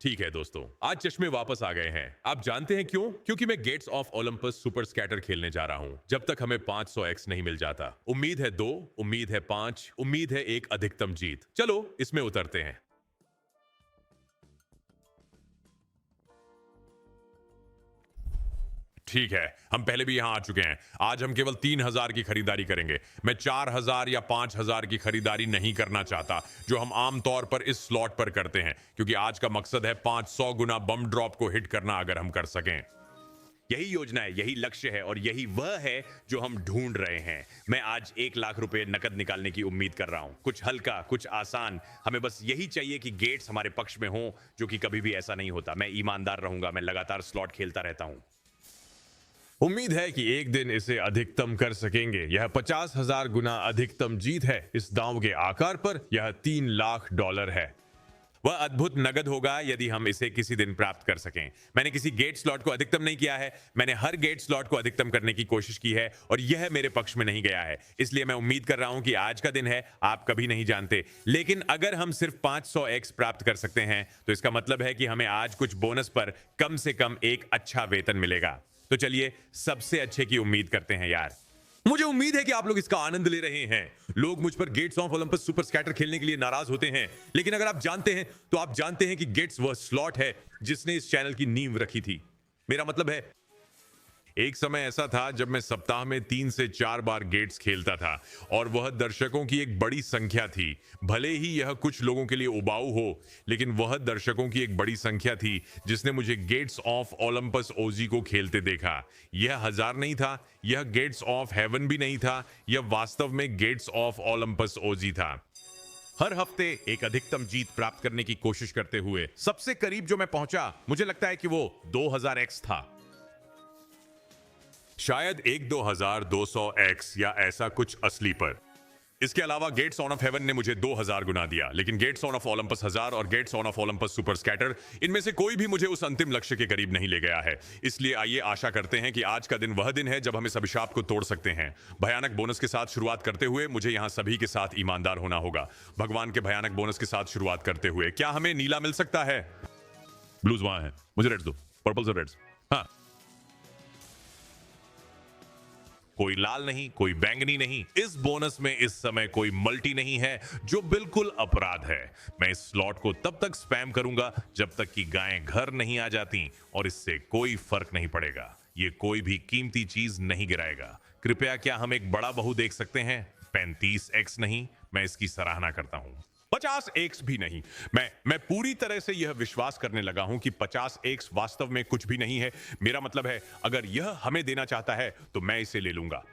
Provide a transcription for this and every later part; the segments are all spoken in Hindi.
ठीक है दोस्तों, आज चश्मे वापस आ गए हैं। आप जानते हैं क्यों? क्योंकि मैं Gates of Olympus Super Scatter खेलने जा रहा हूं जब तक हमें 500x नहीं मिल जाता। उम्मीद है 2, उम्मीद है 5, उम्मीद है एक अधिकतम जीत। चलो इसमें उतरते हैं। ठीक है, हम पहले भी यहां आ चुके हैं। आज हम केवल 3000 की खरीदारी करेंगे। मैं 4000 या 5000 की खरीदारी नहीं करना चाहता, जो हम आमतौर पर इस स्लॉट पर करते हैं, क्योंकि आज का मकसद है 500 गुना बम ड्रॉप को हिट करना अगर हम कर सकें। यही योजना है, यही लक्ष्य है और यही वह है जो हम ढूंढ रहे हैं। मैं आज 1 लाख रुपए नकद निकालने की उम्मीद कर रहा हूं। कुछ हल्का, कुछ आसान। हमें बस यही चाहिए कि गेट्स हमारे पक्ष में हो, जो कि कभी भी ऐसा नहीं होता। मैं ईमानदार रहूंगा, मैं लगातार स्लॉट खेलता रहता हूं। उम्मीद है कि एक दिन इसे अधिकतम कर सकेंगे। यह 50,000 गुना अधिकतम जीत है। इस दांव के आकार पर यह $3 लाख है। वह अद्भुत नगद होगा यदि हम इसे किसी दिन प्राप्त कर सकें। मैंने किसी गेट स्लॉट को अधिकतम नहीं किया है। मैंने हर गेट स्लॉट को अधिकतम करने की कोशिश की है और यह मेरे पक्ष में नहीं गया है। इसलिए मैं उम्मीद कर रहा हूं कि आज का दिन है। आप कभी नहीं जानते, लेकिन अगर हम सिर्फ 500x प्राप्त कर सकते हैं तो इसका मतलब है कि हमें आज कुछ बोनस पर कम से कम एक अच्छा वेतन मिलेगा। तो चलिए सबसे अच्छे की उम्मीद करते हैं यार। मुझे उम्मीद है कि आप लोग इसका आनंद ले रहे हैं। लोग मुझ पर Gates of Olympus Super Scatter खेलने के लिए नाराज होते हैं, लेकिन अगर आप जानते हैं तो आप जानते हैं कि गेट्स वह स्लॉट है जिसने इस चैनल की नींव रखी थी। मेरा मतलब है, एक समय ऐसा था जब मैं सप्ताह में 3 से 4 बार गेट्स खेलता था और वह दर्शकों की एक बड़ी संख्या थी। भले ही यह कुछ लोगों के लिए उबाऊ हो, लेकिन वह दर्शकों की एक बड़ी संख्या थी जिसने मुझे गेट्स ऑफ ओलंपस ओजी को खेलते देखा। यह 1000 नहीं था, यह गेट्स ऑफ हेवन भी नहीं था, यह वास्तव में गेट्स ऑफ ओलंपस ओजी था। हर हफ्ते एक अधिकतम जीत प्राप्त करने की कोशिश करते हुए सबसे करीब जो मैं पहुंचा, मुझे लगता है कि वो 2000x था। शायद एक 2200x या ऐसा कुछ असली पर। इसके अलावा गेट्स ऑन ऑफ हेवन ने मुझे 2000 गुना दिया, लेकिन गेट्स ऑन ऑफ ओलंपस 1000 और Gates on of Olympus Super Scatter, इनमें से कोई भी मुझे उस अंतिम लक्ष्य के करीब नहीं ले गया है। इसलिए आइए आशा करते हैं कि आज का दिन वह दिन है जब हम इस अभिशाप को तोड़ सकते हैं। भयानक बोनस के साथ शुरुआत करते हुए मुझे यहां सभी के साथ ईमानदार होना होगा। भगवान के भयानक बोनस के साथ शुरुआत करते हुए क्या हमें नीला मिल सकता है? ब्लूज वहां है, मुझे रेड्स दो, पर्पल्स और रेड्स। हाँ, कोई लाल नहीं, कोई बैंगनी नहीं। इस बोनस में इस समय कोई मल्टी नहीं है, जो बिल्कुल अपराध है। मैं इस स्लॉट को तब तक स्पैम करूंगा जब तक कि गायें घर नहीं आ जाती, और इससे कोई फर्क नहीं पड़ेगा। ये कोई भी कीमती चीज नहीं गिराएगा। कृपया क्या हम एक बड़ा बहु देख सकते हैं? 35x नहीं, मैं इसकी सराहना करता हूं। 50x भी नहीं। मैं पूरी तरह से यह विश्वास करने लगा हूं कि 50x वास्तव में कुछ भी नहीं है। मेरा मतलब है, अगर यह हमें देना चाहता है तो मैं इसे ले लूंगा,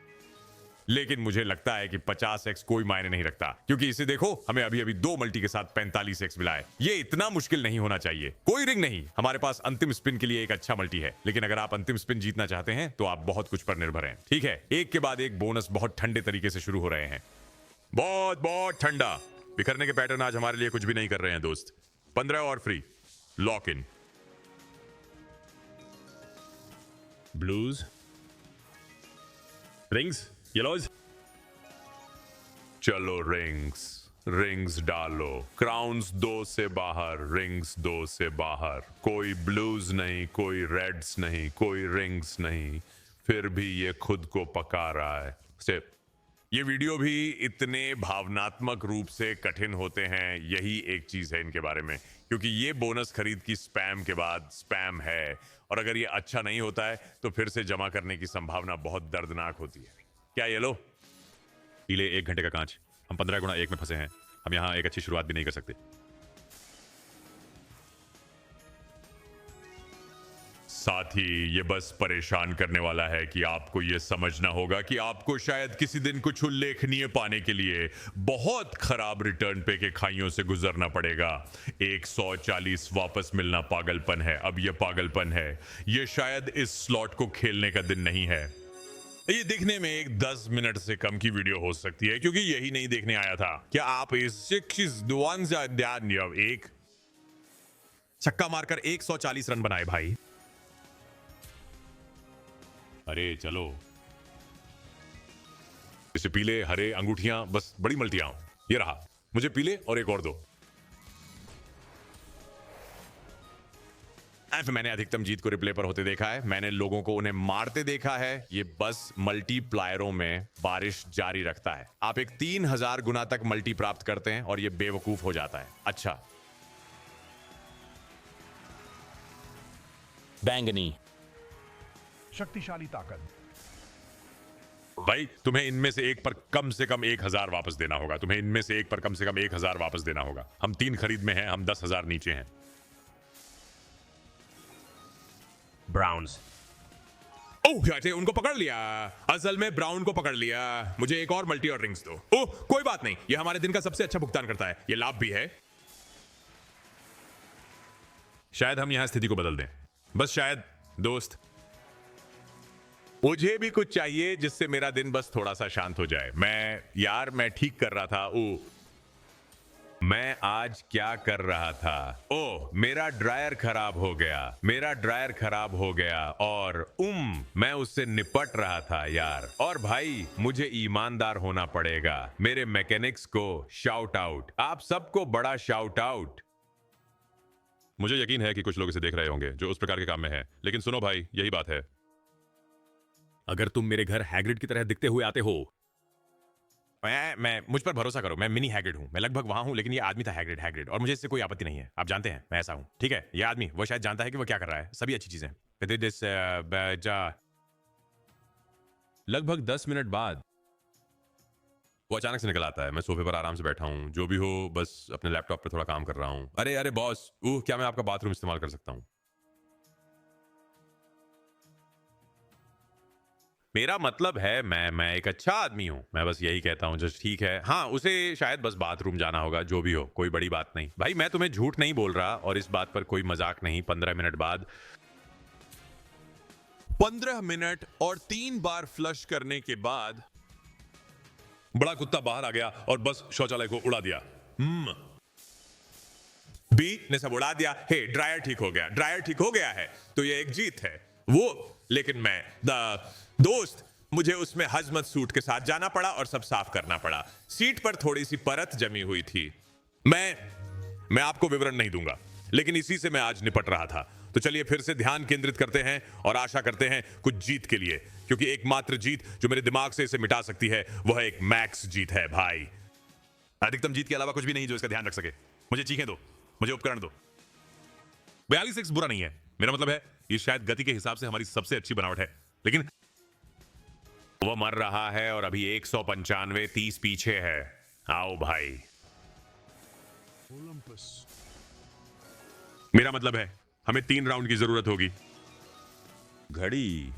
लेकिन मुझे लगता है कि 50x कोई मायने नहीं रखता, क्योंकि इसे देखो, हमें अभी अभी 2 मल्टी के साथ 45x मिला है। ये इतना मुश्किल नहीं होना चाहिए। कोई रिंग नहीं, हमारे पास अंतिम स्पिन के लिए एक अच्छा मल्टी है, लेकिन अगर आप अंतिम स्पिन जीतना चाहते हैं तो आप बहुत कुछ पर निर्भर हैं। ठीक है, एक के बाद एक बोनस बहुत ठंडे तरीके से शुरू हो रहे हैं। बहुत बहुत ठंडा। बिखरने के पैटर्न आज हमारे लिए कुछ भी नहीं कर रहे हैं दोस्त। 15 और free. Lock in. Blues, rings, yellows. चलो रिंग्स, रिंग्स डालो। क्राउन्स 2 से बाहर, रिंग्स 2 से बाहर। कोई ब्लूज नहीं, कोई रेड्स नहीं, कोई रिंग्स नहीं। फिर भी ये खुद को पका रहा है। स्टेप। ये वीडियो भी इतने भावनात्मक रूप से कठिन होते हैं, यही एक चीज है इनके बारे में, क्योंकि ये बोनस खरीद की स्पैम के बाद स्पैम है, और अगर ये अच्छा नहीं होता है तो फिर से जमा करने की संभावना बहुत दर्दनाक होती है। क्या ये लो? पीले 1 घंटे का कांच। हम 15 गुणा 1 में फंसे हैं। हम यहां एक अच्छी शुरुआत भी नहीं कर सकते। साथ ही ये बस परेशान करने वाला है कि आपको ये समझना होगा कि आपको शायद किसी दिन कुछ उल्लेखनीय पाने के लिए बहुत खराब रिटर्न पे के खाइयों से गुजरना पड़ेगा। 140 वापस मिलना पागलपन है। अब ये पागलपन है। ये शायद इस स्लॉट को खेलने का दिन नहीं है। ये दिखने में एक 10 मिनट से कम की वीडियो हो सकती है, क्योंकि यही नहीं देखने आया था। क्या आप इस एक छक्का मारकर 140 रन बनाए भाई? अरे चलो, इसे पीले हरे अंगूठियां, बस बड़ी मल्टियां। ये रहा, मुझे पीले और एक और दो। मैंने अधिकतम जीत को रिप्ले पर होते देखा है, मैंने लोगों को उन्हें मारते देखा है। ये बस मल्टीप्लायरों में बारिश जारी रखता है। आप एक 3000 गुना तक मल्टी प्राप्त करते हैं और ये बेवकूफ हो जाता है। अच्छा, बैंगनी, शक्तिशाली ताकत। भाई तुम्हें इनमें से एक पर कम से कम 1000 वापस देना होगा। तुम्हें इनमें से एक पर कम से कम 1000 वापस देना होगा। हम 3 खरीद में हैं, हम 10,000 नीचे हैं। ब्राउन्स, ओह यार, उनको पकड़ लिया। असल में ब्राउन को पकड़ लिया। मुझे एक और मल्टी और रिंग्स दो। ओह कोई बात नहीं, ये हमारे दिन का सबसे अच्छा भुगतान करता है। ये लाभ भी है। शायद हम यहां स्थिति को बदल दें, बस शायद। दोस्त, मुझे भी कुछ चाहिए जिससे मेरा दिन बस थोड़ा सा शांत हो जाए। मैं ठीक कर रहा था। मैं आज क्या कर रहा था? ओह, मेरा ड्रायर खराब हो गया और मैं उससे निपट रहा था यार। और भाई, मुझे ईमानदार होना पड़ेगा। मेरे मैकेनिक्स को शाउट आउट। आप सबको बड़ा शाउट आउट। मुझे यकीन है कि कुछ लोग इसे देख रहे होंगे जो उस प्रकार के काम में है, लेकिन सुनो भाई, यही बात है। अगर तुम मेरे घर हैग्रिड की तरह दिखते हुए आते हो, मैं मुझ पर भरोसा करो, मैं मिनी हैग्रिड हूं। मैं लगभग वहां हूं, लेकिन ये आदमी था हैग्रिड और मुझे इससे कोई आपत्ति नहीं है। आप जानते हैं मैं ऐसा हूं, ठीक है? ये आदमी, वो शायद जानता है कि वो क्या कर रहा है। सभी अच्छी चीजें। लगभग 10 मिनट बाद वो अचानक से निकल आता है। मैं सोफे पर आराम से बैठा हूं, जो भी हो, बस अपने लैपटॉप पर थोड़ा काम कर रहा हूं। अरे बॉस, क्या मैं आपका बाथरूम इस्तेमाल कर सकता हूं? मेरा मतलब है मैं एक अच्छा आदमी हूं। मैं बस यही कहता हूं, जस्ट ठीक है। हाँ, उसे शायद बस बाथरूम जाना होगा, जो भी हो, कोई बड़ी बात नहीं। भाई, मैं तुम्हें झूठ नहीं बोल रहा और इस बात पर कोई मजाक नहीं। 15 मिनट बाद 15 मिनट और 3 बार फ्लश करने के बाद बड़ा कुत्ता बाहर आ गया और बस शौचालय को उड़ा दिया। बी ने सब उड़ा दिया। हे, ड्रायर ठीक हो गया है, तो ये एक जीत है। लेकिन दोस्त, मुझे उसमें हजमत सूट के साथ जाना पड़ा और सब साफ करना पड़ा। सीट पर थोड़ी सी परत जमी हुई थी। मैं आपको विवरण नहीं दूंगा, लेकिन इसी से मैं आज निपट रहा था। तो चलिए फिर से ध्यान केंद्रित करते हैं और आशा करते हैं कुछ जीत के लिए, क्योंकि एकमात्र जीत जो मेरे दिमाग से इसे मिटा सकती है वह एक मैक्स जीत है। भाई, अधिकतम जीत के अलावा कुछ भी नहीं जो इसका ध्यान रख सके। मुझे चीखें दो, मुझे उपकरण दो। 42 बुरा नहीं है। मेरा मतलब है, ये शायद गति के हिसाब से हमारी सबसे अच्छी बनावट है, लेकिन वह मर रहा है और अभी 195 30 पीछे है। आओ भाई। ओलंपस। मेरा मतलब है, हमें 3 राउंड की जरूरत होगी। घड़ी,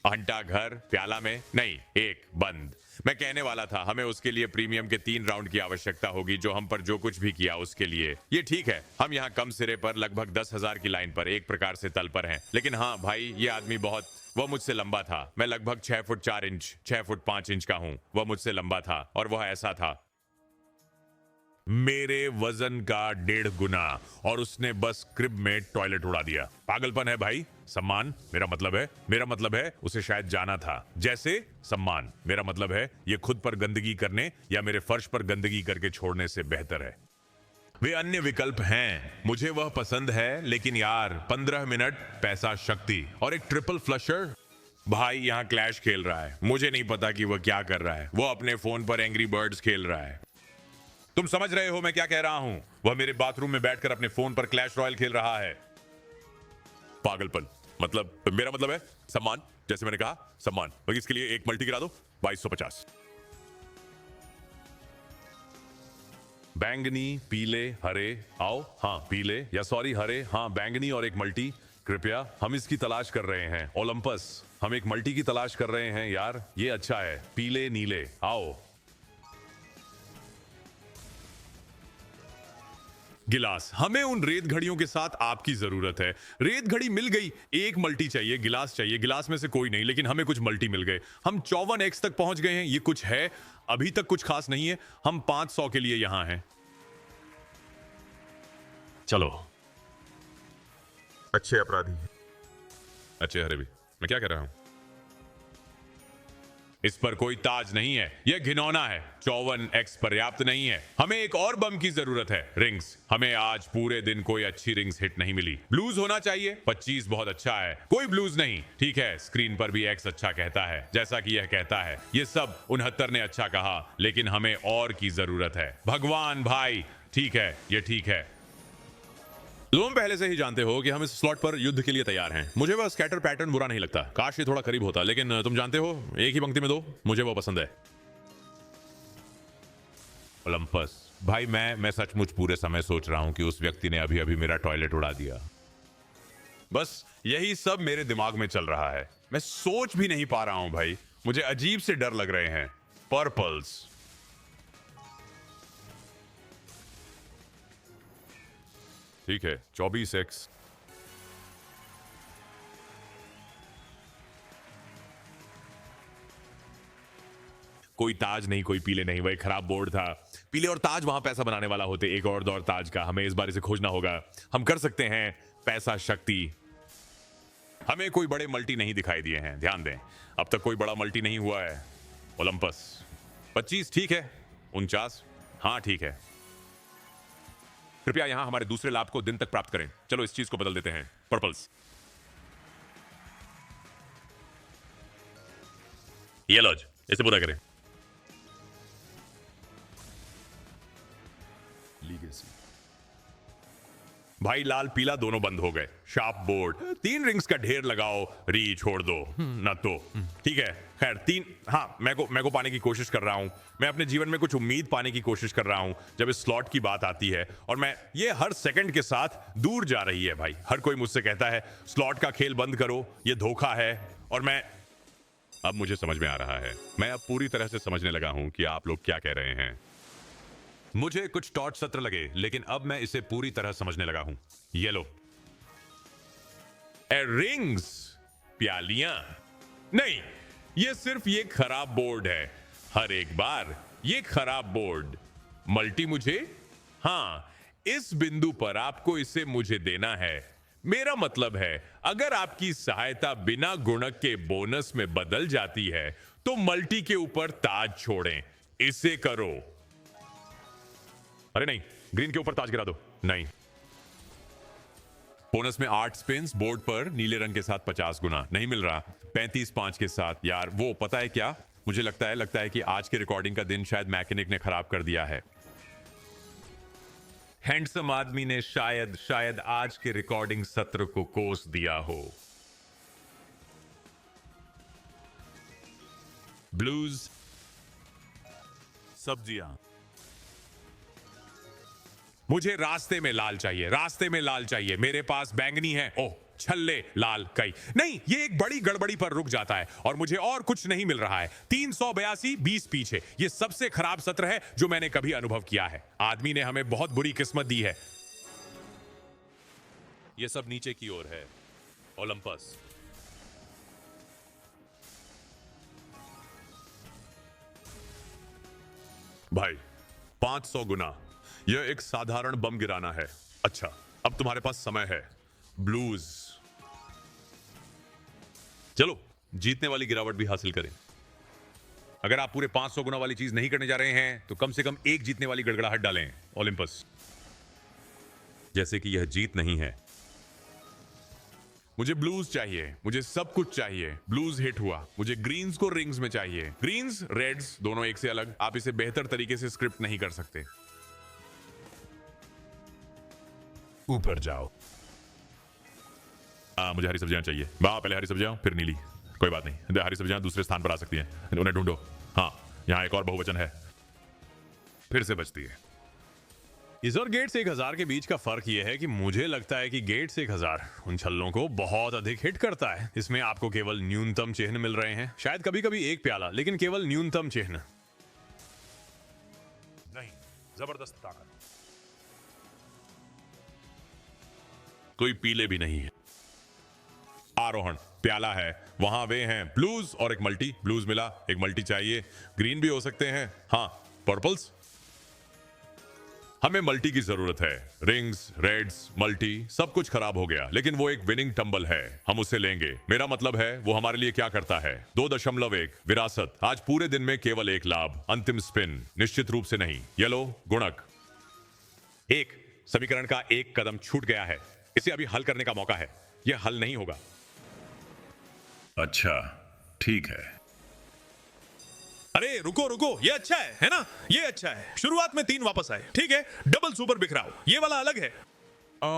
घंटा घर, प्याला में नहीं, एक बंद। मैं कहने वाला था, हमें उसके लिए प्रीमियम के 3 राउंड की आवश्यकता होगी, जो हम पर जो कुछ भी किया उसके लिए। ये ठीक है, हम यहाँ कम सिरे पर लगभग 10,000 की लाइन पर एक प्रकार से तल पर हैं। लेकिन हाँ भाई, ये आदमी वह मुझसे लंबा था। मैं लगभग 6 फुट 4 इंच 6 फुट 5 इंच का हूं। वह मुझसे लंबा था और वह ऐसा था, मेरे वजन का 1.5 गुना, और उसने बस क्रिब में टॉयलेट उड़ा दिया। पागलपन है भाई। सम्मान, मेरा मतलब है उसे शायद जाना था। जैसे सम्मान, मेरा मतलब है ये खुद पर गंदगी करने या मेरे फर्श पर गंदगी करके छोड़ने से बेहतर है। वे अन्य विकल्प हैं, मुझे वह पसंद है, लेकिन यार 15 मिनट, पैसा, शक्ति और एक ट्रिपल फ्लशर। भाई, यहाँ क्लैश खेल रहा है। मुझे नहीं पता कि वह क्या कर रहा है। वो अपने फोन पर एंग्री बर्ड्स खेल रहा है। तुम समझ रहे हो मैं क्या कह रहा हूं? वह मेरे बाथरूम में बैठकर अपने फोन पर क्लैश रॉयल खेल रहा है। पागलपन। मेरा मतलब है सम्मान, जैसे मैंने कहा, सम्मान। बाकी इसके लिए एक मल्टी गिरा दो। 2250। बैंगनी, पीले, हरे। आओ। हाँ, पीले, या सॉरी हरे। हाँ, बैंगनी और एक मल्टी। कृपया, हम इसकी तलाश कर रहे हैं। ओलंपस, हम एक मल्टी की तलाश कर रहे हैं यार। ये अच्छा है। पीले, नीले। आओ। गिलास, हमें उन रेत घड़ियों के साथ आपकी जरूरत है। रेत घड़ी मिल गई। एक मल्टी चाहिए, गिलास चाहिए। गिलास में से कोई नहीं, लेकिन हमें कुछ मल्टी मिल गए। हम 54x तक पहुंच गए हैं। ये कुछ है, अभी तक कुछ खास नहीं है। हम 500 के लिए यहां हैं। चलो। अच्छे अपराधी, अच्छे हरे भी। मैं क्या कह रहा हूं? इस पर कोई ताज नहीं है, यह घिनौना है। 54x पर्याप्त नहीं है, हमें एक और बम की जरूरत है। रिंग्स, हमें आज पूरे दिन कोई अच्छी रिंग्स हिट नहीं मिली। ब्लूज होना चाहिए। 25 बहुत अच्छा है, कोई ब्लूज नहीं। ठीक है, स्क्रीन पर भी एक्स अच्छा कहता है, जैसा कि यह कहता है। ये सब 69 ने अच्छा कहा, लेकिन हमें और की जरूरत है। भगवान भाई, ठीक है, ये ठीक है। तुम पहले से ही जानते हो कि हम इस स्लॉट पर युद्ध के लिए तैयार हैं। मुझे वह स्कैटर पैटर्न बुरा नहीं लगता, काश ये थोड़ा करीब होता, लेकिन तुम जानते हो, एक ही पंक्ति में दो, मुझे वो पसंद है। ओलंपस भाई, मैं सचमुच पूरे समय सोच रहा हूं कि उस व्यक्ति ने अभी अभी मेरा टॉयलेट उड़ा दिया। बस यही सब मेरे दिमाग में चल रहा है। मैं सोच भी नहीं पा रहा हूं भाई, मुझे अजीब से डर लग रहे हैं। पर्पल्स, ठीक है, 24x। कोई ताज नहीं, कोई पीले नहीं, वह एक खराब बोर्ड था। पीले और ताज वहां पैसा बनाने वाला होते, एक और दौर ताज का। हमें इस बारे से खोजना होगा। हम कर सकते हैं। पैसा, शक्ति। हमें कोई बड़े मल्टी नहीं दिखाई दिए हैं, ध्यान दें, अब तक कोई बड़ा मल्टी नहीं हुआ है। ओलंपस 25, ठीक है। 49, हाँ ठीक है। कृपया यहां हमारे दूसरे लाभ को दिन तक प्राप्त करें। चलो इस चीज को बदल देते हैं। पर्पल्स, ये लो, इसे पूरा करें। भाई लाल पीला दोनों बंद हो गए। शार्प बोर्ड, 3 रिंग्स का ढेर लगाओ। री छोड़ दो ना तो, ठीक है। खैर 3, हाँ, मैं को पाने की कोशिश कर रहा हूं। मैं अपने जीवन में कुछ उम्मीद पाने की कोशिश कर रहा हूं जब इस स्लॉट की बात आती है, और मैं ये हर सेकंड के साथ दूर जा रही है भाई। हर कोई मुझसे कहता है स्लॉट का खेल बंद करो, ये धोखा है। और मैं, अब मुझे समझ में आ रहा है। मैं अब पूरी तरह से समझने लगा हूं कि आप लोग क्या कह रहे हैं। मुझे कुछ टॉर्च सत्र लगे, लेकिन अब मैं इसे पूरी तरह समझने लगा हूं। येलो रिंग्स, प्यालियां नहीं, ये सिर्फ ये खराब बोर्ड है। हर एक बार ये खराब बोर्ड। मल्टी मुझे, हाँ, इस बिंदु पर आपको इसे मुझे देना है। मेरा मतलब है, अगर आपकी सहायता बिना गुणक के बोनस में बदल जाती है, तो मल्टी के ऊपर ताज छोड़ें। इसे करो। अरे नहीं, ग्रीन के ऊपर ताज गिरा दो। नहीं, बोनस में 8 स्पिन्स, बोर्ड पर नीले रंग के साथ 50 गुना। नहीं मिल रहा। 35-5 के साथ। यार वो पता है क्या, मुझे लगता है कि आज के रिकॉर्डिंग का दिन शायद मैकेनिक ने खराब कर दिया है। हैंडसम आदमी ने शायद आज के रिकॉर्डिंग सत्र को कोस दिया हो। ब्लूज, सब्जियां। मुझे रास्ते में लाल चाहिए, रास्ते में लाल चाहिए। मेरे पास बैंगनी है। ओह, छल्ले लाल कई नहीं। ये एक बड़ी गड़बड़ी पर रुक जाता है और मुझे और कुछ नहीं मिल रहा है। 382, 20 पीछे। ये सबसे खराब सत्र है जो मैंने कभी अनुभव किया है। आदमी ने हमें बहुत बुरी किस्मत दी है। ये सब नीचे की ओर है। ओलंपस, भाई 500 गुना। यह एक साधारण बम गिराना है। अच्छा, अब तुम्हारे पास समय है। ब्लूज, चलो जीतने वाली गिरावट भी हासिल करें। अगर आप पूरे 500 गुना वाली चीज नहीं करने जा रहे हैं, तो कम से कम एक जीतने वाली गड़गड़ाहट डालें। ओलंपस, जैसे कि यह जीत नहीं है। मुझे ब्लूज चाहिए, मुझे सब कुछ चाहिए। ब्लूज हिट हुआ, मुझे ग्रीन्स को रिंग्स में चाहिए। ग्रीन्स, रेड्स दोनों एक से अलग। आप इसे बेहतर तरीके से स्क्रिप्ट नहीं कर सकते। ऊपर जाओ। मुझे हरी सब्जियां चाहिए। वाह, पहले हरी सब्जियां फिर नीली। कोई बात नहीं, हरी सब्जियां दूसरे स्थान पर आ सकती हैं। उन्हें ढूंढो। हाँ, यहां एक और बहुवचन है, फिर से बचती है। इस और गेट्स 1000 के बीच का फर्क यह है कि मुझे लगता है कि गेट्स 1000 उन छल्लों को बहुत अधिक हिट करता है। इसमें आपको केवल न्यूनतम चिन्ह मिल रहे हैं, शायद कभी कभी एक प्याला, लेकिन केवल न्यूनतम चिन्ह। नहीं, जबरदस्त ताकत। कोई पीले भी नहीं है। आरोहण, प्याला है, वहां वे हैं ब्लूज और एक मल्टी। ब्लूज मिला, एक मल्टी चाहिए। ग्रीन भी हो सकते हैं। हाँ, पर्पल्स। हमें मल्टी की जरूरत है। रिंग्स, रेड्स, मल्टी सब कुछ खराब हो गया, लेकिन वो एक विनिंग टंबल है, हम उसे लेंगे। मेरा मतलब है वो हमारे लिए क्या करता है। 2.1 विरासत, आज पूरे दिन में केवल एक लाभ, अंतिम स्पिन, निश्चित रूप से नहीं। येलो गुणक एक, समीकरण का एक कदम छूट गया है, इसे अभी हल करने का मौका है। यह हल नहीं होगा। अच्छा, ठीक है। अरे रुको रुको, ये अच्छा है ना? ये अच्छा है। शुरुआत में 3 वापस आए, ठीक है। डबल सुपर बिखराओ, ये वाला अलग है।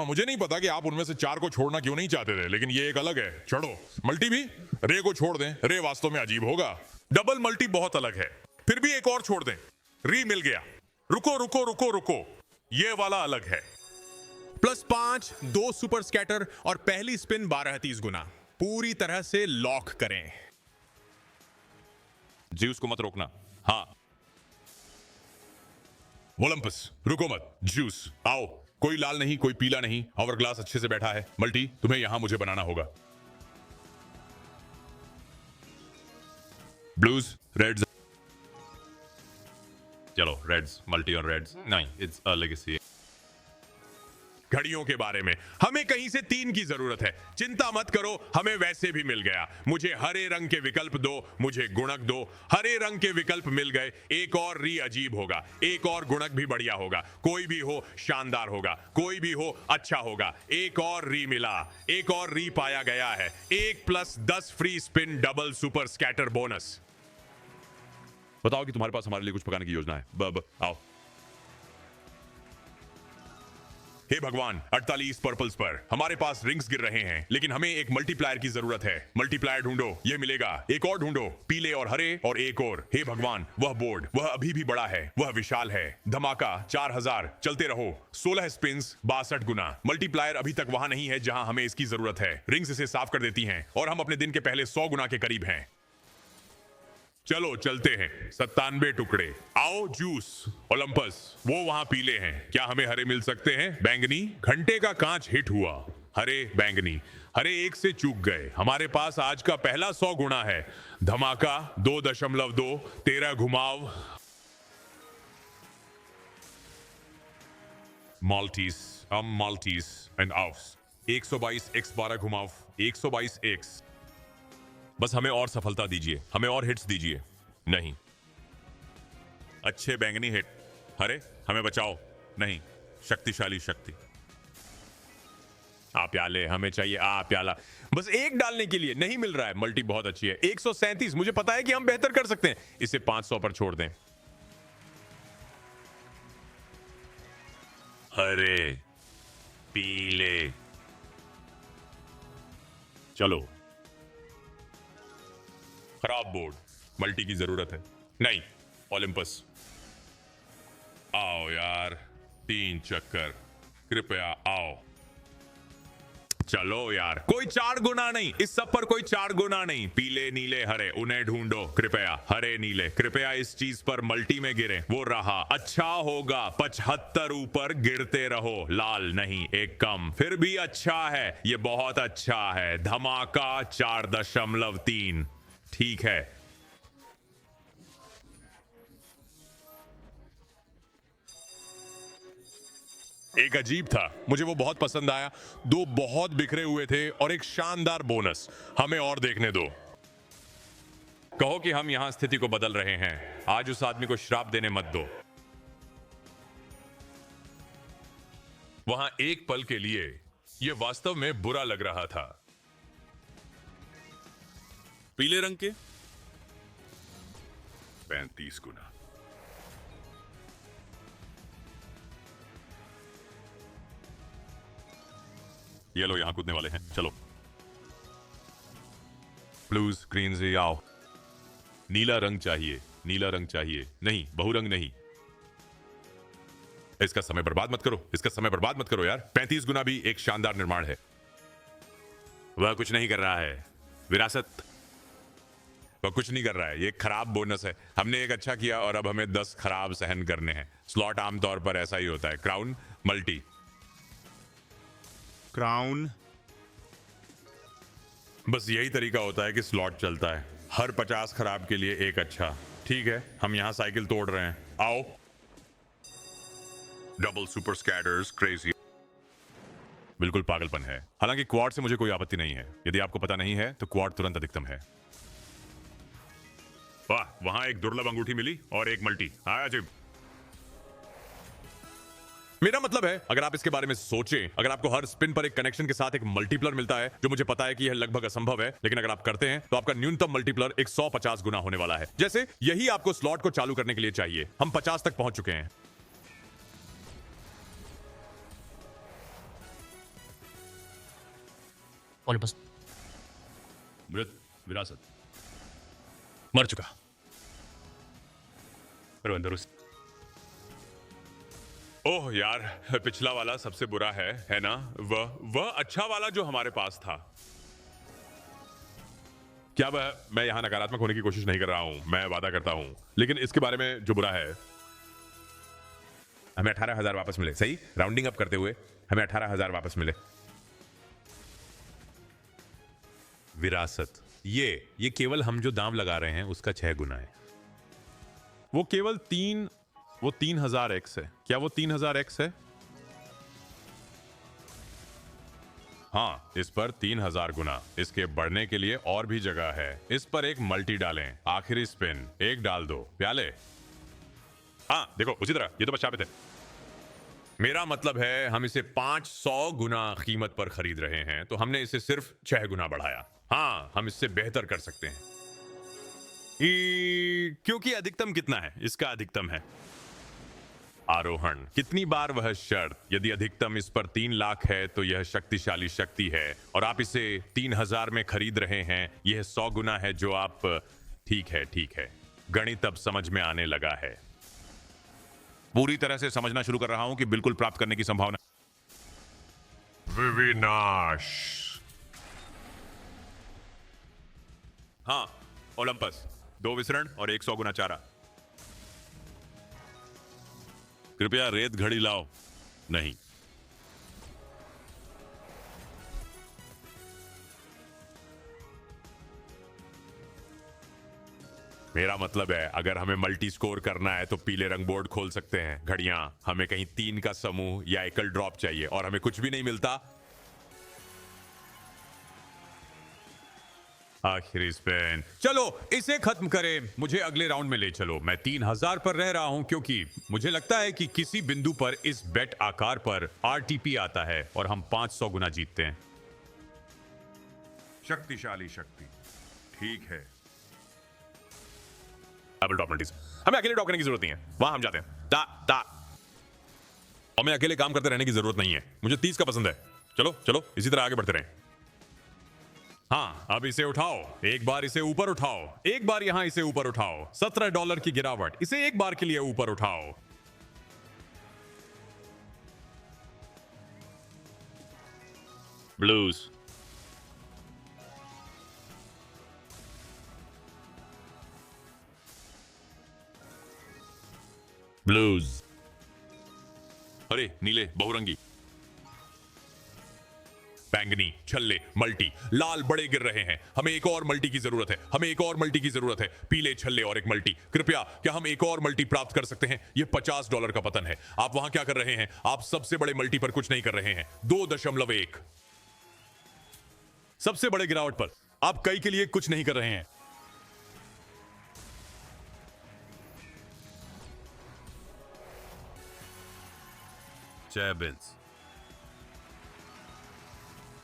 मुझे नहीं पता कि आप उनमें से 4 को छोड़ना क्यों नहीं चाहते थे, लेकिन ये एक अलग है। छोड़ो। मल्टी भी रे को छोड़ दें, रे वास्तव में अजीब होगा। डबल मल्टी बहुत अलग है, फिर भी एक और छोड़ दें, री मिल गया। रुको रुको रुको रुको, ये वाला अलग है। +5, 2 सुपर स्कैटर और पहली स्पिन 12-30 गुना। पूरी तरह से लॉक करें। ज्यूस को मत रोकना। हाँ, ओलंपस रुको मत। ज्यूस आओ, कोई लाल नहीं, कोई पीला नहीं। आवर ग्लास अच्छे से बैठा है। मल्टी तुम्हें यहां मुझे बनाना होगा। ब्लूज, रेड्स, चलो रेड्स, मल्टी और रेड्स नहीं, इट्स अ लेगेसी। घड़ियों के बारे में हमें कहीं से 3 की जरूरत है। चिंता मत करो, हमें वैसे भी मिल गया। मुझे हरे रंग के विकल्प दो, मुझे गुणक दो। हरे रंग के विकल्प मिल गए। एक और री अजीब होगा, एक और गुणक भी बढ़िया होगा। कोई भी हो शानदार होगा, कोई भी हो अच्छा होगा। एक और री मिला, एक और री पाया गया है। 1+10 free spin double super scatter bonus. बताओ कि तुम्हारे पास हमारे लिए कुछ पकाने की योजना है। बब आओ। हे भगवान, 48 पर्पल्स पर हमारे पास रिंग्स गिर रहे हैं, लेकिन हमें एक मल्टीप्लायर की जरूरत है। मल्टीप्लायर ढूंढो, ये मिलेगा। एक और ढूंढो, पीले और हरे और एक और। हे भगवान, वह बोर्ड, वह अभी भी बड़ा है, वह विशाल है। धमाका 4000, चलते रहो। 16 स्पिन्स, 62 गुना। मल्टीप्लायर अभी तक वहां नहीं है जहां हमें इसकी जरूरत है। रिंग्स इसे साफ कर देती हैं और हम अपने दिन के पहले 100 गुना के करीब हैं। चलो चलते हैं। 97 टुकड़े। आओ जूस। ओलंपस, वो वहां पीले हैं, क्या हमें हरे मिल सकते हैं? बैंगनी, घंटे का कांच हिट हुआ। हरे, बैंगनी, हरे एक से चूक गए। हमारे पास आज का पहला 100 गुना है। धमाका 2.2, 13 घुमाव। माल्टीज एंड आउस। 122 x 12 घुमाव। 122 x। बस हमें और सफलता दीजिए, हमें और हिट्स दीजिए। नहीं, अच्छे बैंगनी हिट। हरे, हमें बचाओ। नहीं, शक्तिशाली शक्ति। आ प्याले, हमें चाहिए आ प्याला। बस एक डालने के लिए नहीं मिल रहा है। मल्टी बहुत अच्छी है। 137, मुझे पता है कि हम बेहतर कर सकते हैं। इसे 500 पर छोड़ दें। हरे, पीले, चलो। खराब बोर्ड, मल्टी की जरूरत है। नहीं, ओलंपस आओ यार, 3 चक्कर, कृपया आओ। चलो यार, कोई 4 गुना नहीं, इस सब पर कोई 4 गुना नहीं। पीले, नीले, हरे, उन्हें ढूंढो कृपया। हरे, नीले, कृपया इस चीज पर मल्टी में गिरे। वो रहा, अच्छा होगा। 75 ऊपर गिरते रहो। लाल नहीं, एक कम, फिर भी अच्छा है, ये बहुत अच्छा है। धमाका 4.3, ठीक है। एक अजीब था, मुझे वो बहुत पसंद आया। 2 बहुत बिखरे हुए थे और एक शानदार बोनस। हमें और देखने दो। कहो कि हम यहां स्थिति को बदल रहे हैं। आज उस आदमी को श्राप देने मत दो। वहां एक पल के लिए यह वास्तव में बुरा लग रहा था। पीले रंग के 35 गुना। ये लो, यहां कूदने वाले हैं, चलो। ब्लूज, ग्रीन से आओ। नीला रंग चाहिए, नीला रंग चाहिए। नहीं, बहुरंग नहीं। इसका समय बर्बाद मत करो, इसका समय बर्बाद मत करो यार। 35 गुना भी एक शानदार निर्माण है। वह कुछ नहीं कर रहा है। विरासत, वह कुछ नहीं कर रहा है। ये एक खराब बोनस है। हमने एक अच्छा किया और अब हमें 10 खराब सहन करने हैं। स्लॉट आमतौर पर ऐसा ही होता है। Crown, multi, crown. बस यही तरीका होता है कि स्लॉट चलता है। हर 50 खराब के लिए एक अच्छा। ठीक है, हम यहां साइकिल तोड़ रहे हैं। आओ। Double super scatters crazy. बिल्कुल पागलपन है। हालांकि क्वाड से मुझे कोई आपत्ति नहीं है। यदि आपको पता नहीं है तो क्वाड तुरंत अधिकतम है। वाह, वहां एक दुर्लभ अंगूठी मिली और एक मल्टी। आया जिम। मेरा मतलब है, अगर आप इसके बारे में सोचें, अगर आपको हर स्पिन पर एक कनेक्शन के साथ एक मल्टीप्लर मिलता है, जो मुझे पता है कि यह लगभग असंभव है, लेकिन अगर आप करते हैं तो आपका न्यूनतम मल्टीप्लर 150 गुना होने वाला है। जैसे यही आपको स्लॉट को चालू करने के लिए चाहिए। हम 50 तक पहुंच चुके हैं। ओलंपस। मृत विरासत मर चुका। रोंदरुस। ओह यार, पिछला वाला सबसे बुरा है ना? वह अच्छा वाला जो हमारे पास था। क्या मैं यहां नकारात्मक होने की कोशिश नहीं कर रहा हूं, मैं वादा करता हूं, लेकिन इसके बारे में जो बुरा है। हमें 18,000 वापस मिले। सही, राउंडिंग अप करते हुए हमें 18,000 वापस मिले। विरासत। ये केवल हम जो दाम लगा रहे हैं उसका 6 गुना है। वो केवल 3000x है। क्या वो 3000x है? हाँ, इस पर 3000 गुना। इसके बढ़ने के लिए और भी जगह है। इस पर एक मल्टी डालें। आखिरी स्पिन एक डाल दो। प्याले। हाँ देखो, उसी तरह। ये तो बस साबित है। मेरा मतलब है, हम इसे 500 गुना कीमत पर खरीद रहे हैं, तो हमने इसे सिर्फ 6 गुना बढ़ाया। हाँ, हम इससे बेहतर कर सकते हैं। क्योंकि अधिकतम कितना है? इसका अधिकतम है आरोहण। कितनी बार वह शर्त? यदि अधिकतम इस पर 3 लाख है तो यह शक्तिशाली शक्ति है, और आप इसे 3000 में खरीद रहे हैं। यह 100 गुना है जो आप। ठीक है। गणित अब समझ में आने लगा है। पूरी तरह से समझना शुरू कर रहा हूं कि बिल्कुल प्राप्त करने की संभावना। विनाश। हाँ, ओलंपस। 2 विसरण और 100 गुना चारा। कृपया रेत घड़ी लाओ। नहीं। मेरा मतलब है, अगर हमें मल्टी स्कोर करना है तो पीले रंग बोर्ड खोल सकते हैं। घड़ियां। हमें कहीं 3 का समूह या एकल ड्रॉप चाहिए, और हमें कुछ भी नहीं मिलता। आखिरी स्पिन। चलो इसे खत्म करें। मुझे अगले राउंड में ले चलो। मैं 3000 पर रह रहा हूं, क्योंकि मुझे लगता है कि किसी बिंदु पर इस बेट आकार पर आरटीपी आता है और हम 500 गुना जीतते हैं। शक्तिशाली शक्ति। ठीक है। Double drop multis. हमें अकेले ड्रॉप करने की जरूरत नहीं है। वहां हम जाते हैं। ता हमें अकेले काम करते रहने की जरूरत नहीं है। मुझे 30 का पसंद है। चलो इसी तरह आगे बढ़ते रहें। हाँ, अब इसे उठाओ। एक बार इसे ऊपर उठाओ। एक बार यहां इसे ऊपर उठाओ। $17 की गिरावट। इसे एक बार के लिए ऊपर उठाओ। ब्लूज। ब्लूज। अरे नीले, बहुरंगी, बैंगनी, छल्ले, मल्टी, लाल बड़े गिर रहे हैं। हमें एक और मल्टी की जरूरत है। हमें एक और मल्टी की जरूरत है। पीले छल्ले और एक मल्टी। कृपया, क्या हम एक और मल्टी प्राप्त कर सकते हैं? यह $50 का पतन है। आप वहां क्या कर रहे हैं? आप सबसे बड़े मल्टी पर कुछ नहीं कर रहे हैं। 2.1 सबसे बड़े गिरावट पर आप कई के लिए कुछ नहीं कर रहे हैं। चैबिल्स।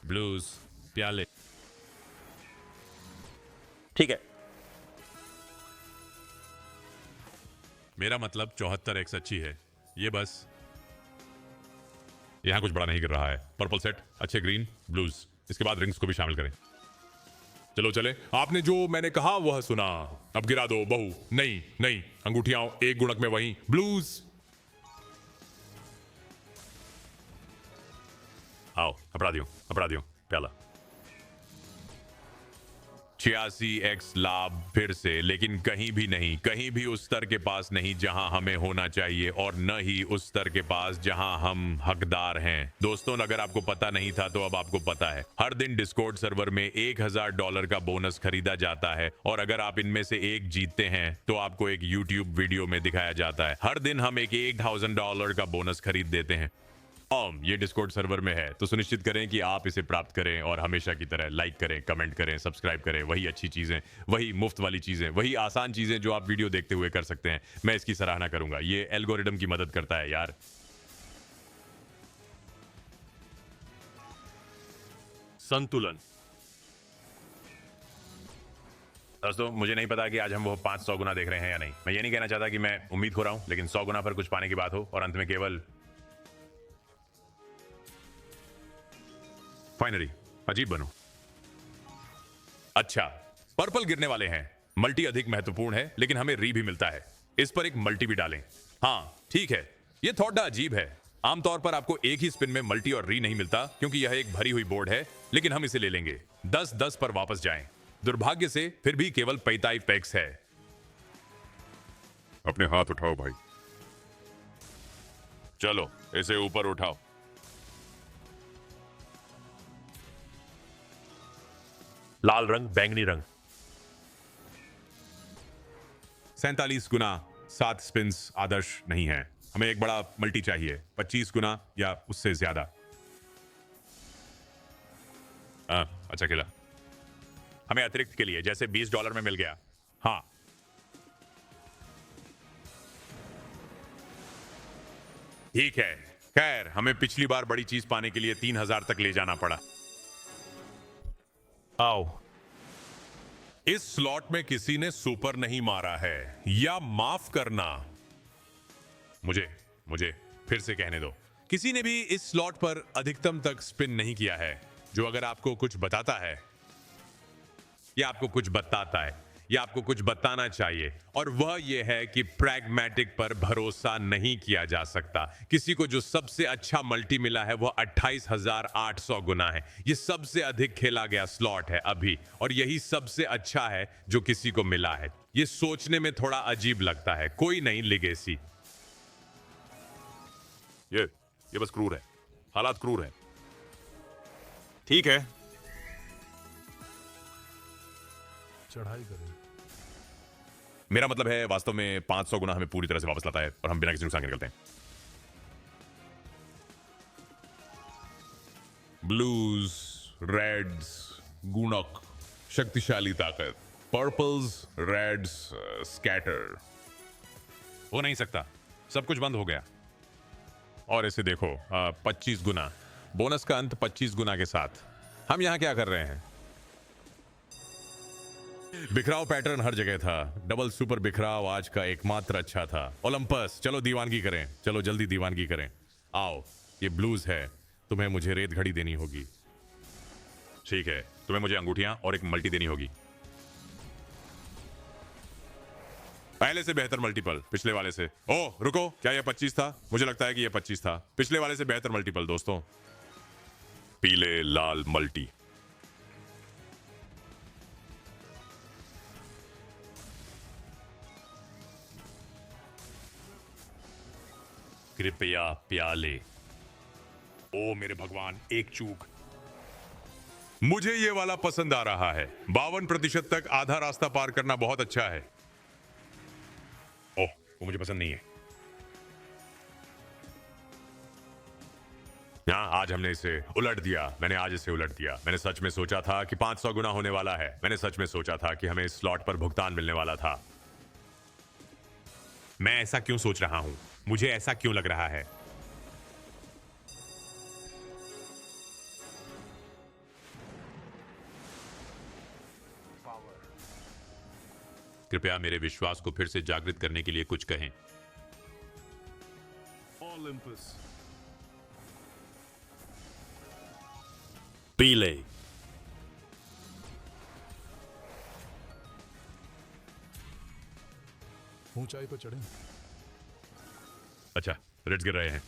ब्लूज। प्याले। ठीक है। मेरा मतलब 74x अच्छी है। ये बस यहां कुछ बड़ा नहीं गिर रहा है। पर्पल सेट, अच्छे ग्रीन, ब्लूज। इसके बाद रिंग्स को भी शामिल करें। चलो चले। आपने जो मैंने कहा वह सुना। अब गिरा दो। बहु नहीं, अंगूठियां एक गुणक में वहीं। ब्लूज। आओ, अपराधियों, प्याला। 86x लाभ फिर से, लेकिन कहीं भी नहीं, कहीं भी उस स्तर के पास नहीं जहां हमें होना चाहिए, और न ही उस स्तर के पास जहां हम हकदार हैं। दोस्तों, अगर आपको पता नहीं था तो अब आपको पता है। हर दिन डिस्कॉर्ड सर्वर में $1000 का बोनस खरीदा जाता है, और अगर आप इनमें से एक जीतते हैं तो आपको एक YouTube वीडियो में दिखाया जाता है। हर दिन हम एक $1000 का बोनस खरीद देते हैं। ये डिस्कॉर्ड सर्वर में है, तो सुनिश्चित करें कि आप इसे प्राप्त करें, और हमेशा की तरह लाइक करें, कमेंट करें, सब्सक्राइब करें। वही अच्छी चीजें, वही मुफ्त वाली चीजें, वही आसान चीजें जो आप वीडियो देखते हुए कर सकते हैं। मैं इसकी सराहना करूंगा। ये एल्गोरिदम की मदद करता है यार। संतुलन। दोस्तों, मुझे नहीं पता कि आज हम वो 500 गुना देख रहे हैं या नहीं। मैं ये नहीं कहना चाहता कि मैं उम्मीद खो रहा हूं, लेकिन 100 गुना पर कुछ पाने की बात हो और अंत में केवल फाइनली अजीब बनो। अच्छा, पर्पल गिरने वाले हैं। मल्टी अधिक महत्वपूर्ण है, लेकिन हमें री भी मिलता है। इस पर एक मल्टी भी डालें। हाँ ठीक है, ये थोड़ा अजीब है। आमतौर पर आपको एक ही स्पिन में मल्टी और री नहीं मिलता, क्योंकि यह एक भरी हुई बोर्ड है, लेकिन हम इसे ले लेंगे। 10-10 पर वापस जाएं। दुर्भाग्य से फिर भी केवल 45 पैक्स है। अपने हाथ उठाओ भाई। चलो इसे ऊपर उठाओ। लाल रंग, बैंगनी रंग। 47 गुना 7 स्पिन्स आदर्श नहीं है। हमें एक बड़ा मल्टी चाहिए, 25 गुना या उससे ज्यादा। अच्छा खेला। हमें अतिरिक्त के लिए, जैसे $20 में मिल गया। हाँ, ठीक है। खैर, हमें पिछली बार बड़ी चीज पाने के लिए 3000 तक ले जाना पड़ा। आओ। इस स्लॉट में किसी ने सुपर नहीं मारा है, या माफ करना, मुझे फिर से कहने दो। किसी ने भी इस स्लॉट पर अधिकतम तक स्पिन नहीं किया है, जो अगर आपको कुछ बताता है, या आपको कुछ बताता है, या आपको कुछ बताना चाहिए, और वह यह है कि प्रैग्मेटिक पर भरोसा नहीं किया जा सकता। किसी को जो सबसे अच्छा मल्टी मिला है वह 28,800 गुना है। यह सबसे अधिक खेला गया स्लॉट है अभी, और यही सबसे अच्छा है जो किसी को मिला है। यह सोचने में थोड़ा अजीब लगता है। कोई नहीं लिगेसी। ये बस क्रूर है। हालात क्रूर है। ठीक है, चढ़ाई करें। मेरा मतलब है, वास्तव में 500 गुना हमें पूरी तरह से वापस लाता है, और हम बिना किसी नुकसान के निकलते हैं। ब्लूज, रेड्स, गुणक, शक्तिशाली ताकत, पर्पल्स, रेड्स, स्कैटर। हो नहीं सकता। सब कुछ बंद हो गया। और इसे देखो, 25 गुना बोनस का अंत 25 गुना के साथ। हम यहां क्या कर रहे हैं? बिखराव पैटर्न हर जगह था। डबल सुपर बिखराव आज का एकमात्र अच्छा था। ओलंपस, चलो दीवानगी करें, चलो जल्दी दीवानगी करें। आओ, ये ब्लूज है, तुम्हें मुझे रेत घड़ी देनी होगी। ठीक है, तुम्हें मुझे अंगूठियां और एक मल्टी देनी होगी। पहले से बेहतर मल्टीपल, पिछले वाले से। ओह रुको, क्या यह 25 था? मुझे लगता है कि यह 25 था। पिछले वाले से बेहतर मल्टीपल दोस्तों। पीले लाल मल्टी। कृपया प्याले। ओ मेरे भगवान, एक चूक। मुझे ये वाला पसंद आ रहा है। 52% तक आधा रास्ता पार करना बहुत अच्छा है। ओह, वो मुझे पसंद नहीं है। आज हमने इसे उलट दिया। मैंने आज इसे उलट दिया। मैंने सच में सोचा था कि 500 गुना होने वाला है। मैंने सच में सोचा था कि हमें इस स्लॉट पर भुगतान मिलने वाला था। मैं ऐसा क्यों सोच रहा हूं? मुझे ऐसा क्यों लग रहा है? कृपया मेरे विश्वास को फिर से जागृत करने के लिए कुछ कहें। ओलंपस। पीले। ऊंचाई पर चढ़ें। अच्छा, रेड्स गिर रहे हैं।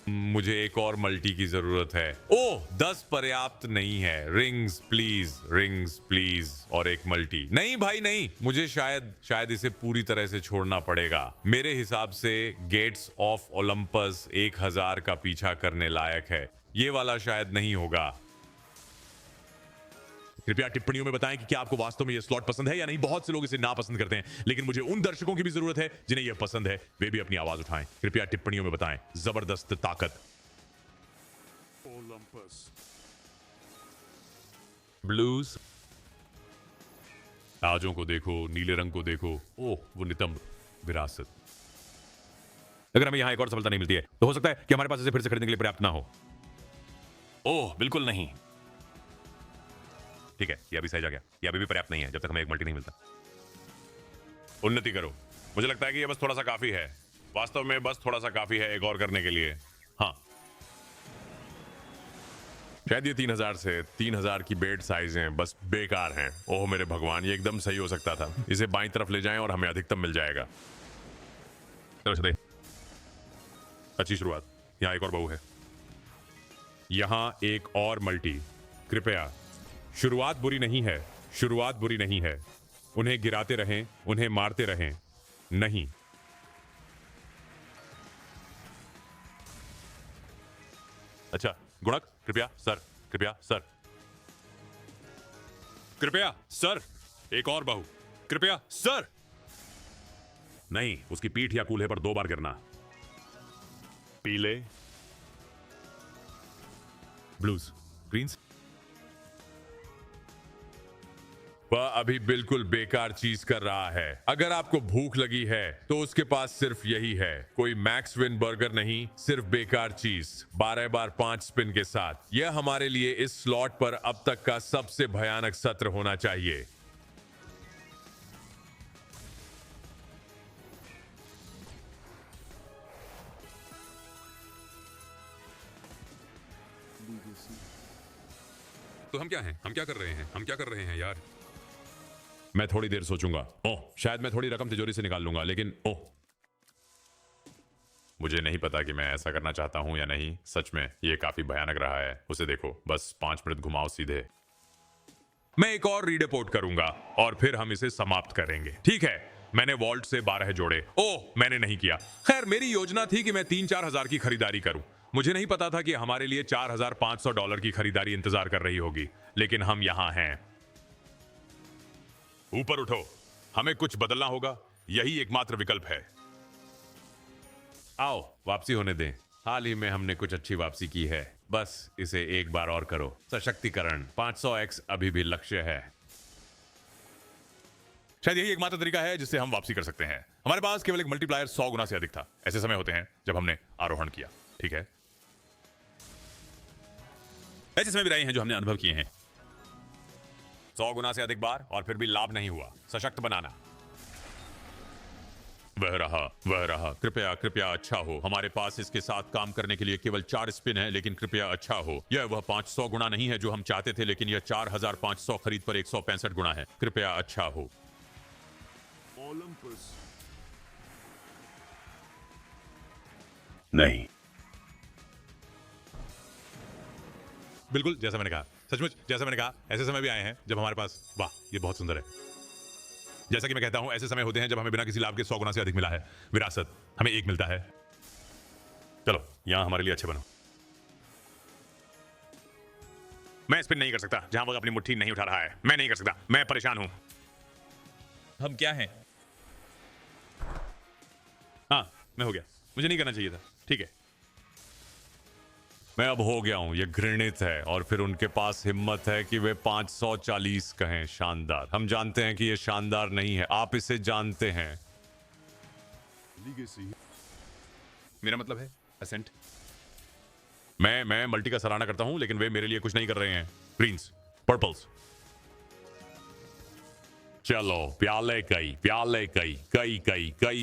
मुझे एक और मल्टी की जरूरत है। ओह 10 पर्याप्त नहीं है। रिंग्स प्लीज और एक मल्टी। नहीं भाई नहीं, मुझे शायद इसे पूरी तरह से छोड़ना पड़ेगा। मेरे हिसाब से गेट्स ऑफ ओलंपस 1000 का पीछा करने लायक है। ये वाला शायद नहीं होगा। कृपया टिप्पणियों में बताएं कि क्या आपको वास्तव में यह स्लॉट पसंद है या नहीं। बहुत से लोग इसे नापसंद करते हैं, लेकिन मुझे उन दर्शकों की भी जरूरत है जिन्हें यह पसंद है। वे भी अपनी आवाज उठाएं। कृपया टिप्पणियों में बताएं। जबरदस्त ताकत। ओलंपस। ब्लूज। ताजों को देखो, नीले रंग को देखो। ओह वो नितंब विरासत। अगर हमें यहां एक और सफलता नहीं मिलती है तो हो सकता है कि हमारे पास इसे फिर से खरीदने के लिए पर्याप्त ना हो। ओह बिल्कुल नहीं। ठीक है, यह अभी सही जा गया। यह अभी भी पर्याप्त नहीं है जब तक हमें एक मल्टी नहीं मिलता। उन्नति करो। मुझे लगता है कि यह बस थोड़ा सा काफी है। वास्तव में बस थोड़ा सा काफी है एक और करने के लिए। हाँ शायद ये 3000 से 3000 की बेड साइज हैं बस बेकार हैं। ओह मेरे भगवान, ये एकदम सही हो सकता था। इसे बाईं तरफ ले जाएं और हमें अधिकतम मिल जाएगा। चलो चले। अच्छी शुरुआत। यहाँ एक और बहू है। यहाँ एक और मल्टी। कृपया। शुरुआत बुरी नहीं है। शुरुआत बुरी नहीं है। उन्हें गिराते रहें, उन्हें मारते रहें। नहीं। अच्छा गुणक कृपया सर, कृपया सर, कृपया सर। एक और बहू। कृपया सर। नहीं, उसकी पीठ या कूल्हे पर 2 बार गिरना। पीले, ब्लूज, ग्रीन्स। वह अभी बिल्कुल बेकार चीज कर रहा है। अगर आपको भूख लगी है तो उसके पास सिर्फ यही है। कोई मैक्स विन बर्गर नहीं, सिर्फ बेकार चीज। 12 बार 5 स्पिन के साथ। यह हमारे लिए इस स्लॉट पर अब तक का सबसे भयानक सत्र होना चाहिए। तो हम क्या हैं? हम क्या कर रहे हैं? हम क्या कर रहे हैं यार? मैं थोड़ी देर सोचूंगा। ओह शायद मैं थोड़ी रकम तिजोरी से निकाल लूंगा, लेकिन ओह मुझे नहीं पता कि मैं ऐसा करना चाहता हूं या नहीं। सच में ये काफी भयानक रहा है। उसे देखो, बस 5 मिनट घुमाओ सीधे। मैं एक और रीडिपोर्ट करूंगा और फिर हम इसे समाप्त करेंगे। ठीक है, मैंने वॉल्ट से 12 जोड़े। ओह मैंने नहीं किया। खैर मेरी योजना थी कि मैं 3-4 हजार की खरीदारी करूं। मुझे नहीं पता था कि हमारे लिए $4500 की खरीदारी इंतजार कर रही होगी, लेकिन हम यहां हैं। ऊपर उठो, हमें कुछ बदलना होगा। यही एकमात्र विकल्प है। आओ वापसी होने दें। हाल ही में हमने कुछ अच्छी वापसी की है। बस इसे एक बार और करो। सशक्तिकरण 500x अभी भी लक्ष्य है। शायद यही एकमात्र तरीका है जिससे हम वापसी कर सकते हैं। हमारे पास केवल एक मल्टीप्लायर 100 गुना से अधिक था। ऐसे समय होते हैं जब हमने आरोहण किया। ठीक है, ऐसे समय भी रहे हैं जो हमने अनुभव किए हैं 100 गुना से अधिक बार और फिर भी लाभ नहीं हुआ। सशक्त बनाना। वह रहा। कृपया कृपया अच्छा हो। हमारे पास इसके साथ काम करने के लिए केवल 4 स्पिन है, लेकिन कृपया अच्छा हो। यह वह 500 गुना नहीं है जो हम चाहते थे, लेकिन यह 4500 खरीद पर 165 गुना है। कृपया अच्छा हो। ओलंपस। नहीं, बिल्कुल जैसा मैंने कहा। सचमुच जैसा मैंने कहा, ऐसे समय भी आए हैं जब हमारे पास, वाह ये बहुत सुंदर है। जैसा कि मैं कहता हूं, ऐसे समय होते हैं जब हमें बिना किसी लाभ के 100 गुना से अधिक मिला है। विरासत, हमें 1 मिलता है। चलो यहां हमारे लिए अच्छे बनो। मैं स्पिन नहीं कर सकता जहां वह अपनी मुट्ठी नहीं उठा रहा है। मैं नहीं कर सकता, मैं परेशान हूं। हम क्या हैं? हाँ मैं हो गया। मुझे नहीं करना चाहिए था। ठीक है, मैं अब हो गया हूं। ये घृणित है। और फिर उनके पास हिम्मत है कि वे 540 कहें। शानदार। हम जानते हैं कि ये शानदार नहीं है। आप इसे जानते हैं। लीगेसी। मेरा मतलब है असेंट। मैं मल्टी का सराहना करता हूं, लेकिन वे मेरे लिए कुछ नहीं कर रहे हैं। Greens, purples. चलो प्याले कई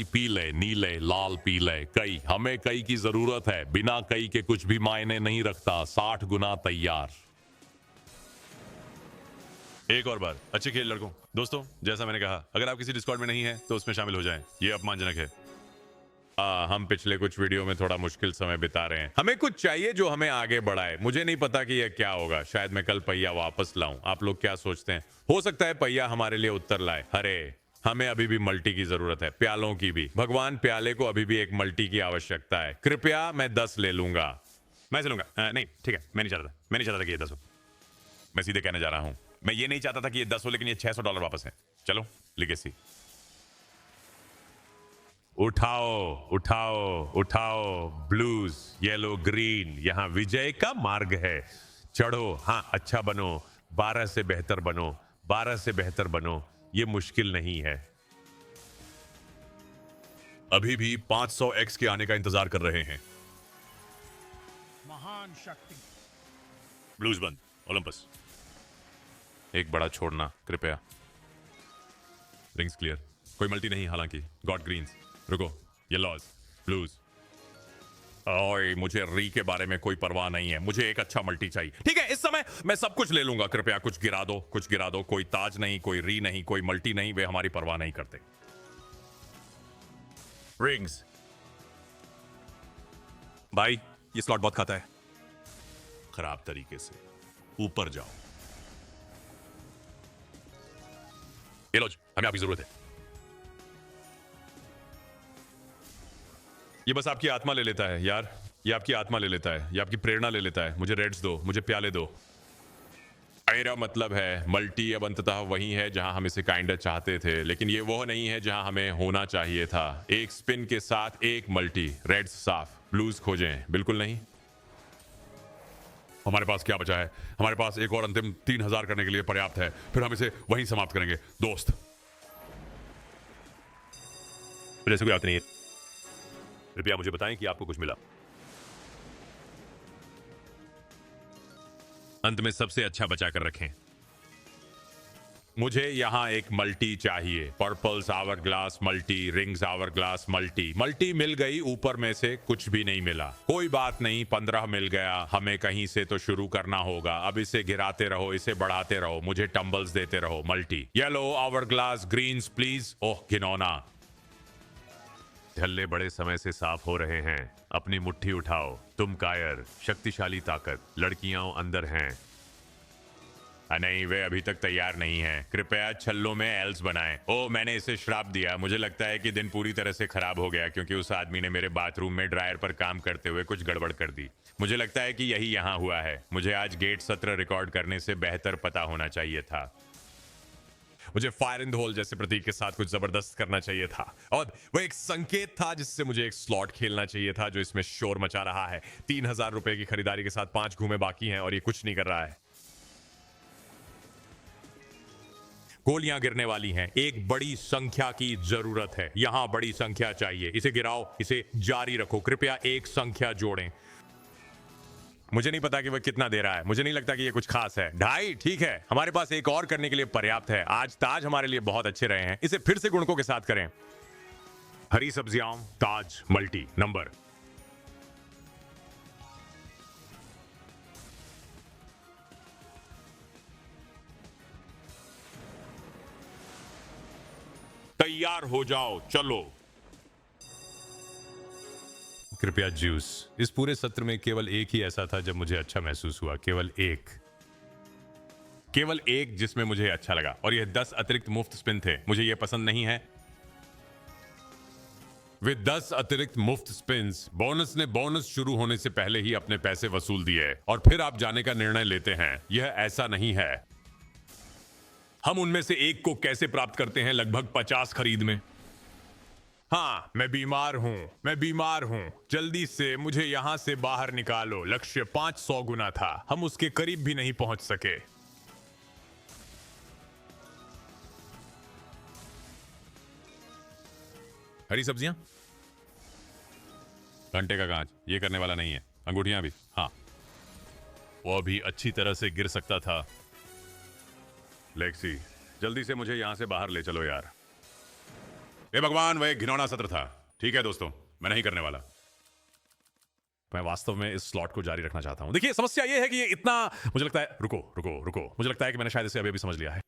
पीले, नीले, लाल, पीले कई। हमें कई की जरूरत है। बिना कई के कुछ भी मायने नहीं रखता। 60 गुना तैयार। एक और बार। अच्छे खेल लड़कों। दोस्तों जैसा मैंने कहा, अगर आप किसी डिस्कॉर्ड में नहीं हैं तो उसमें शामिल हो जाएं। ये अपमानजनक है। हम पिछले कुछ वीडियो में थोड़ा मुश्किल समय बिता रहे हैं। हमें कुछ चाहिए जो हमें आगे बढ़ाए। मुझे नहीं पता कि यह क्या होगा। शायद मैं कल पहिया वापस लाऊं। आप लोग क्या सोचते हैं? हो सकता है पहिया हमारे लिए उत्तर लाए। अरे हमें अभी भी मल्टी की जरूरत है, प्यालों की भी। भगवान प्याले को अभी भी एक मल्टी की आवश्यकता है। कृपया मैं 10 ले लूंगा। मैं से लूंगा। नहीं ठीक है, मैं नहीं चाहता था कि ये 10 हो। मैं सीधे कहने जा रहा हूं, मैं ये नहीं चाहता था कि ये 10 हो, लेकिन ये $600 वापस है। चलो लिगेसी उठाओ उठाओ उठाओ। ब्लूज, येलो, ग्रीन, यहाँ विजय का मार्ग है। चढ़ो। हाँ, अच्छा बनो। 12 से बेहतर बनो। 12 से बेहतर बनो। ये मुश्किल नहीं है। अभी भी 500x के आने का इंतजार कर रहे हैं। महान शक्ति। ब्लूज बंद। ओलंपस एक बड़ा छोड़ना कृपया। Rings clear. कोई मल्टी नहीं हालांकि। God greens. रुको, येलोज, ब्लूज। ओए, मुझे री के बारे में कोई परवाह नहीं है। मुझे एक अच्छा मल्टी चाहिए। ठीक है, इस समय मैं सब कुछ ले लूंगा। कृपया कुछ गिरा दो, कुछ गिरा दो। कोई ताज नहीं, कोई री नहीं, कोई मल्टी नहीं। वे हमारी परवाह नहीं करते। रिंग्स। भाई ये स्लॉट बहुत खाता है। खराब तरीके से। ऊपर जाओ। येलोज, हमें आपकी जरूरत है। ये बस आपकी आत्मा ले लेता है यार। ये आपकी आत्मा ले लेता है। ये आपकी प्रेरणा ले लेता है। मुझे रेड्स दो, मुझे प्याले दो। मेरा मतलब है मल्टी अब अंततः वही है जहां हम इसे काइंडा चाहते थे, लेकिन ये वो नहीं है जहां हमें होना चाहिए था। एक स्पिन के साथ एक मल्टी। रेड्स साफ, ब्लूज खोजें। बिल्कुल नहीं। हमारे पास क्या बचा है? हमारे पास एक और अंतिम 3000 करने के लिए पर्याप्त है। फिर हम इसे वहीं समाप्त करेंगे दोस्त। मुझे ऐसी कोई बात नहीं है। कृपया मुझे बताएं कि आपको कुछ मिला। अंत में सबसे अच्छा बचा कर रखें। मुझे यहाँ एक मल्टी चाहिए। Purples hourglass multi, rings hourglass multi. Multi मिल गई, ऊपर में से कुछ भी नहीं मिला। कोई बात नहीं, 15 मिल गया। हमें कहीं से तो शुरू करना होगा। अब इसे गिराते रहो, इसे बढ़ाते रहो, मुझे टंबल्स देते रहो। Multi, yellow hourglass, greens please. ओह घिनौना। झल्ले बड़े समय से साफ हो रहे हैं। अपनी मुट्ठी उठाओ। तुम कायर, शक्तिशाली ताकत, लड़कियां अंदर हैं। नहीं, वे अभी तक तैयार नहीं हैं। कृपया छल्लों में एल्स बनाएं। ओह, मैंने इसे श्राप दिया। मुझे लगता है कि दिन पूरी तरह से खराब हो गया क्योंकि उस आदमी ने मेरे बाथरूम में ड्रायर पर काम करते हुए कुछ गड़बड़ कर दी। मुझे लगता है कि यही यहाँ हुआ है। मुझे आज गेट सत्र रिकॉर्ड करने से बेहतर पता होना चाहिए था। मुझे फायर इन द होल जैसे प्रतीक के साथ कुछ जबरदस्त करना चाहिए था, और वो एक संकेत था जिससे मुझे एक स्लॉट खेलना चाहिए था जो इसमें शोर मचा रहा है। 3000 रुपए की खरीदारी के साथ 5 घूमे बाकी हैं और ये कुछ नहीं कर रहा है। गोलियां गिरने वाली हैं। एक बड़ी संख्या की जरूरत है। यहां बड़ी संख्या चाहिए। इसे गिराओ, इसे जारी रखो। कृपया एक संख्या जोड़ें। मुझे नहीं पता कि वह कितना दे रहा है। मुझे नहीं लगता कि ये कुछ खास है। 2.5 ठीक है। हमारे पास एक और करने के लिए पर्याप्त है। आज ताज हमारे लिए बहुत अच्छे रहे हैं। इसे फिर से गुणकों के साथ करें। हरी सब्जियां, ताज, मल्टी, नंबर। तैयार हो जाओ, चलो। कृपया जूस। इस पूरे सत्र में केवल एक ही ऐसा था जब मुझे अच्छा महसूस हुआ। केवल एक जिसमें मुझे अच्छा लगा, और यह 10 अतिरिक्त मुफ्त स्पिन थे। मुझे यह पसंद नहीं है। वे 10 अतिरिक्त मुफ्त स्पिन्स, बोनस ने बोनस शुरू होने से पहले ही अपने पैसे वसूल दिए और फिर आप जाने का निर्णय लेते हैं। यह ऐसा नहीं है। हम उनमें से एक को कैसे प्राप्त करते हैं? लगभग 50 खरीद में। हाँ, मैं बीमार हूं। जल्दी से मुझे यहां से बाहर निकालो। लक्ष्य 500 गुना था। हम उसके करीब भी नहीं पहुंच सके। हरी सब्जियां, घंटे का कांच, ये करने वाला नहीं है। अंगूठियां भी, हाँ, वो भी अच्छी तरह से गिर सकता था। लेक्सी, जल्दी से मुझे यहां से बाहर ले चलो यार। हे भगवान, वह एक घिनौना सत्र था। ठीक है दोस्तों, मैं नहीं करने वाला। मैं वास्तव में इस स्लॉट को जारी रखना चाहता हूं। देखिए, समस्या यह है कि ये इतना, मुझे लगता है, रुको। मुझे लगता है कि मैंने शायद इसे अभी समझ लिया है।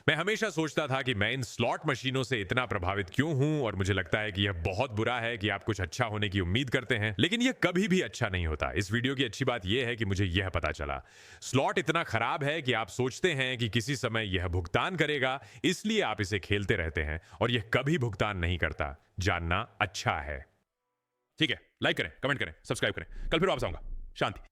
मैं हमेशा सोचता था कि मैं इन स्लॉट मशीनों से इतना प्रभावित क्यों हूं, और मुझे लगता है कि यह बहुत बुरा है कि आप कुछ अच्छा होने की उम्मीद करते हैं, लेकिन यह कभी भी अच्छा नहीं होता। इस वीडियो की अच्छी बात यह है कि मुझे यह पता चला, स्लॉट इतना खराब है कि आप सोचते हैं कि किसी समय यह भुगतान करेगा, इसलिए आप इसे खेलते रहते हैं, और यह कभी भुगतान नहीं करता। जानना अच्छा है। ठीक है, लाइक करें, कमेंट करें, सब्सक्राइब करें। कल फिर वापस आऊंगा। शांति।